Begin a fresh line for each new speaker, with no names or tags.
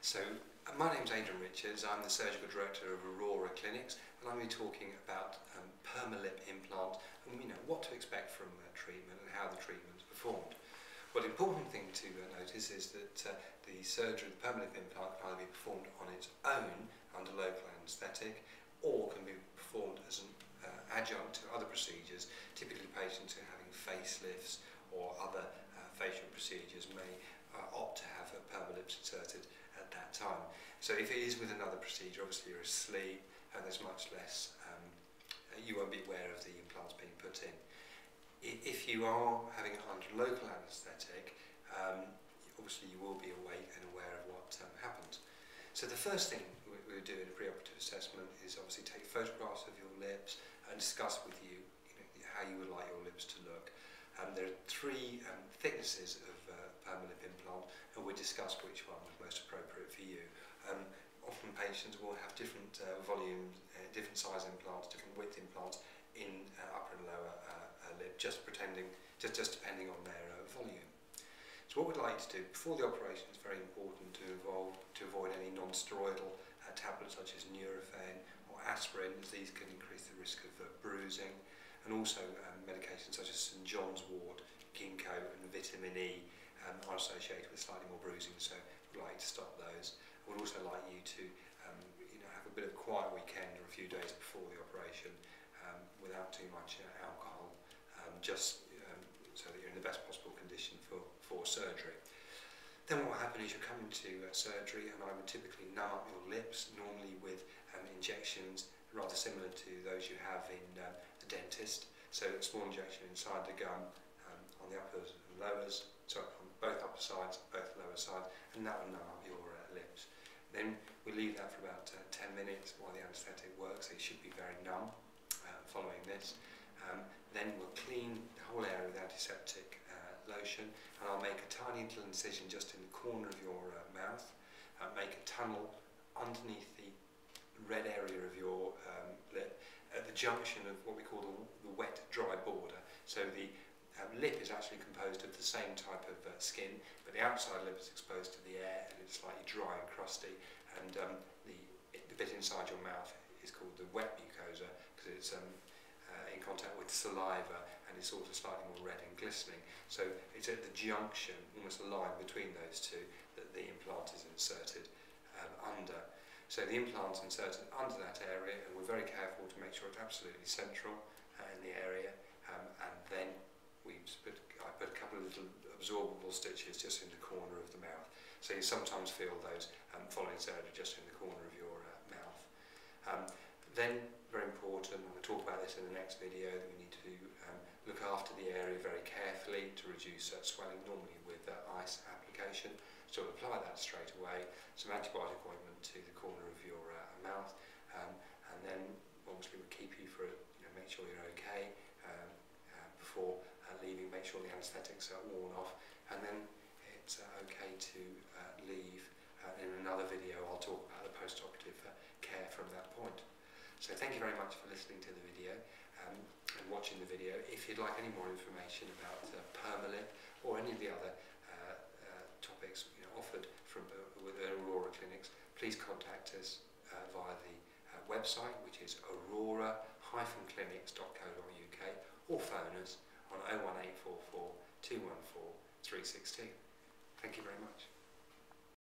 So, my name's Adrian Richards. I'm the Surgical Director of Aurora Clinics, and I'm going to be talking about Permalip implant and what to expect from treatment and how the treatment is performed. Well, the important thing to notice is that the surgery of the Permalip implant can either be performed on its own under local anaesthetic or can be performed as an adjunct to other procedures. Typically, patients who are having facelifts or other facial procedures may opt to have a Permalips inserted at that time. So if it is with another procedure, obviously you're asleep and there's much less, you won't be aware of the implants being put in. If you are having it under local anaesthetic, obviously you will be awake and aware of what happens. So the first thing we do in a preoperative assessment is obviously take photographs of your lips and discuss with you, how you would like your lips to look. There are three thicknesses of Permalip implant, and we discuss which one was most appropriate for you. Often patients will have different volumes, different size implants, different width implants in upper and lower lip, just depending on their volume. So what we'd like to do before the operation is very important to avoid any non-steroidal tablets such as Nurofen or aspirin, as these can increase the risk of bruising, and also medications such as St John's wort, ginkgo and vitamin E are associated with slightly more bruising, so we'd like to stop those. We'd also like you to have a bit of a quiet weekend or a few days before the operation without too much alcohol, just so that you're in the best possible condition for surgery. Then what will happen is you'll come into surgery, and I would typically numb up your lips, normally with injections rather similar to those you have in the dentist. So a small injection inside the gum on the uppers and lowers, sorry, on both upper sides, both lower sides, and that will numb up your lips. Then we leave that for about 10 minutes while the anaesthetic works, so you should be very numb following this. Then we'll clean the whole area with antiseptic lotion, and I'll make a tiny little incision just in the corner of your mouth, make a tunnel underneath the red area of your lip at the junction of what we call the wet-dry border. So the lip is actually composed of the same type of skin, but the outside lip is exposed to the air and it's slightly dry and crusty, and the bit inside your mouth is called the wet mucosa because it's in contact with saliva and it's also slightly more red and glistening. So it's at the junction, almost a line between those two, that the implant is inserted under. So the implant's inserted under that area, and we're very careful to make sure it's absolutely central in the area, and then I put a couple of little absorbable stitches just in the corner of the mouth. So you sometimes feel those following surgery just in the corner of your mouth. Then, very important, and we'll talk about this in the next video, that we need to look after the area very carefully to reduce swelling, normally with ice application. So we'll apply that straight away, some antibiotic ointment to the corner of your mouth, and then obviously we'll keep you for make sure you're okay before leaving, make sure the anaesthetics are worn off, and then it's okay to leave. In another video I'll talk about the post-operative care from that point. So thank you very much for listening to the video and watching the video. If you'd like any more information about Permalip or any of the other topics offered from with Aurora Clinics, please contact us via the website, which is aurora-clinics.co.uk, or phone us on 01844 214 316. Thank you very much.